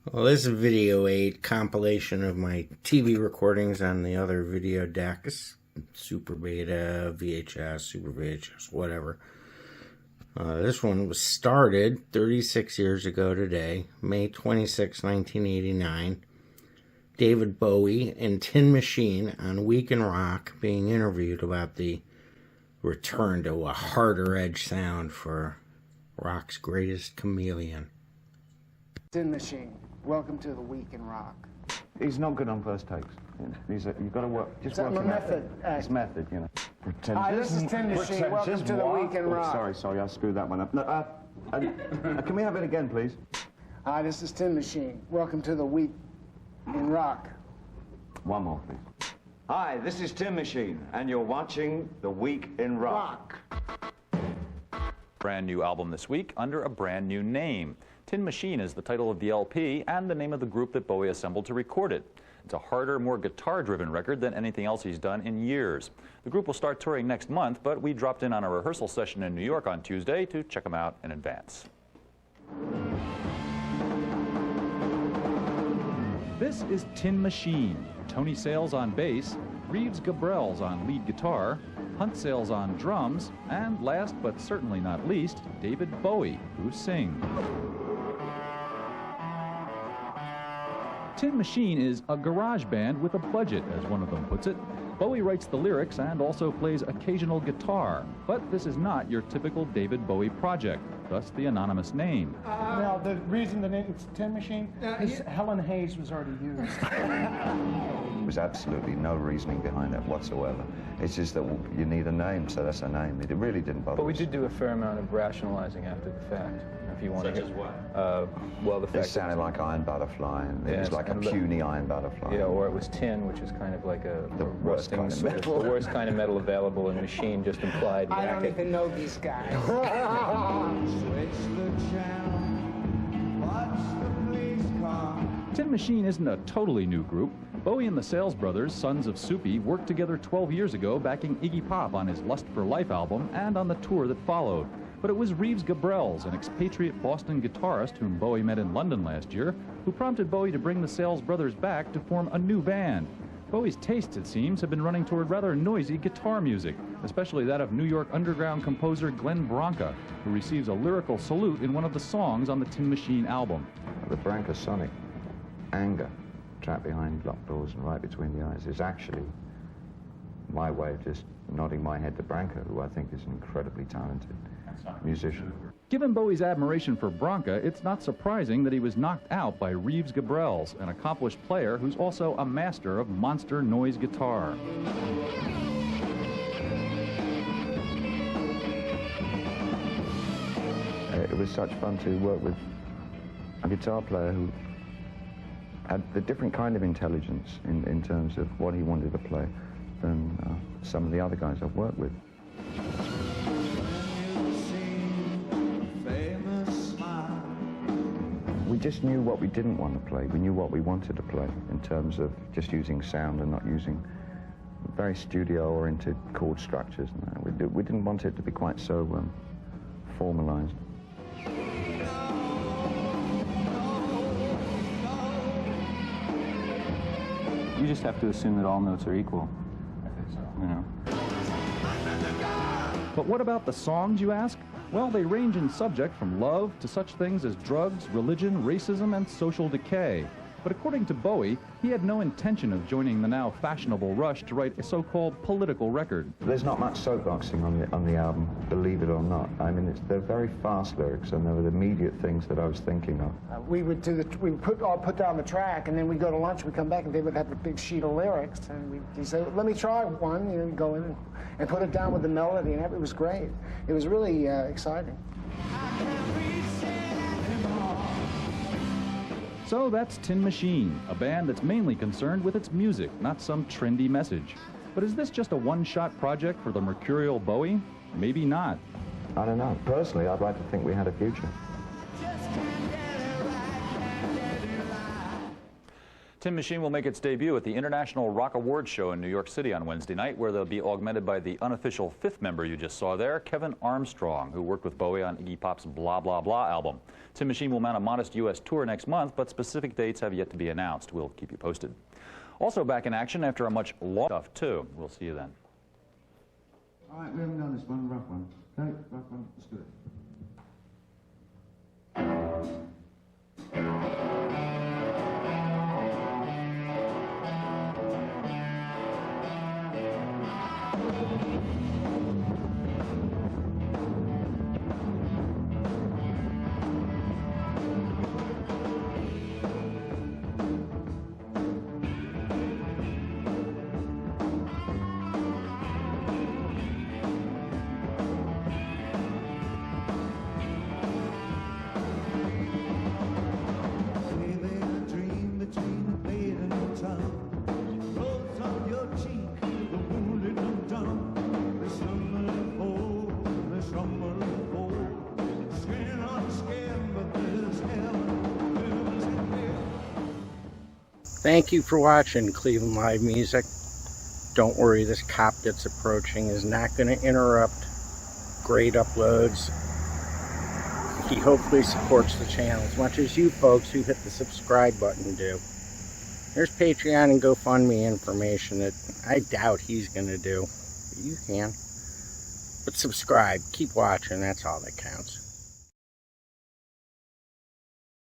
Well, this is video 8 compilation of my TV recordings on the other video decks. Super Beta, VHS, Super VHS, whatever. This one was started 36 years ago today, May 26, 1989. David Bowie and Tin Machine on Week in Rock being interviewed about the return to a harder edge sound for rock's greatest chameleon. Tin Machine, welcome to the Week in Rock. He's not good on first takes. You've got to work. Just work your method. His method, you know. Hi, this is Tin Machine. Welcome to the Week in Rock. Sorry, I screwed that one up. No, can we have it again, please? Hi, this is Tin Machine. Welcome to the Week in Rock. One more, please. Hi, this is Tin Machine, and you're watching The Week in Rock. Brand new album this week under a brand new name. Tin Machine is the title of the LP and the name of the group that Bowie assembled to record it. It's a harder, more guitar-driven record than anything else he's done in years. The group will start touring next month, but we dropped in on a rehearsal session in New York on Tuesday to check them out in advance. This is Tin Machine. Tony Sales on bass, Reeves Gabrels on lead guitar, Hunt Sales on drums, and last but certainly not least, David Bowie, who sings. Tin Machine is a garage band with a budget, as one of them puts it. Bowie writes the lyrics and also plays occasional guitar, but this is not your typical David Bowie project, thus the anonymous name. Now, the reason the name's Tin Machine is Helen Hayes was already used. There was absolutely no reasoning behind that whatsoever. It's just that you need a name, so that's a name. It really didn't bother us. But we did do a fair amount of rationalizing after the fact. If you want Such to as what? Well, the fact It sounded like Iron Butterfly, and it was like a puny Iron Butterfly. Yeah, or it was tin, which is kind of like The worst kind of metal. The worst kind of metal available, and machine just implied I don't racket. even know these guys. Tin Machine isn't a totally new group. Bowie and the Sales Brothers, sons of Soupy, worked together 12 years ago backing Iggy Pop on his Lust for Life album and on the tour that followed. But it was Reeves Gabrels, an expatriate Boston guitarist whom Bowie met in London last year, who prompted Bowie to bring the Sales Brothers back to form a new band. Bowie's tastes, it seems, have been running toward rather noisy guitar music, especially that of New York underground composer Glenn Branca, who receives a lyrical salute in one of the songs on the Tin Machine album. The Branca sonic anger trapped behind locked doors and right between the eyes is actually my way of just nodding my head to Branca, who I think is an incredibly talented musician. Given Bowie's admiration for Branca, it's not surprising that he was knocked out by Reeves Gabrels, an accomplished player who's also a master of monster noise guitar. It was such fun to work with a guitar player who had a different kind of intelligence in terms of what he wanted to play than some of the other guys I've worked with. We just knew what we didn't want to play. We knew what we wanted to play in terms of just using sound and not using very studio-oriented chord structures. We didn't want it to be quite so formalized. You just have to assume that all notes are equal. I think so. You know. But what about the songs, you ask? Well, they range in subject from love to such things as drugs, religion, racism, and social decay. But according to Bowie, he had no intention of joining the now fashionable rush to write a so-called political record. There's not much soapboxing on the album, believe it or not. I mean, they're very fast lyrics, and they were the immediate things that I was thinking of. We would all put down the track, and then we'd go to lunch. We'd come back, and they would have a big sheet of lyrics, and he'd say, "Let me try one." You know, we'd go in and put it down with the melody, and it was great. It was really exciting. So that's Tin Machine, a band that's mainly concerned with its music, not some trendy message. But is this just a one-shot project for the mercurial Bowie? Maybe not. I don't know. Personally, I'd like to think we had a future. Tin Machine will make its debut at the International Rock Awards show in New York City on Wednesday night, where they'll be augmented by the unofficial fifth member you just saw there, Kevin Armstrong, who worked with Bowie on Iggy Pop's Blah Blah Blah album. Tin Machine will mount a modest U.S. tour next month, but specific dates have yet to be announced. We'll keep you posted. Also back in action after a much long stuff, too. We'll see you then. All right, we haven't done this one, rough one. Okay, rough one, let's do it. Thank you for watching Cleveland Live Music. Don't worry, this cop that's approaching is not going to interrupt great uploads. He hopefully supports the channel as much as you folks who hit the subscribe button do. There's Patreon and GoFundMe information that I doubt he's going to do. But you can. But subscribe. Keep watching. That's all that counts.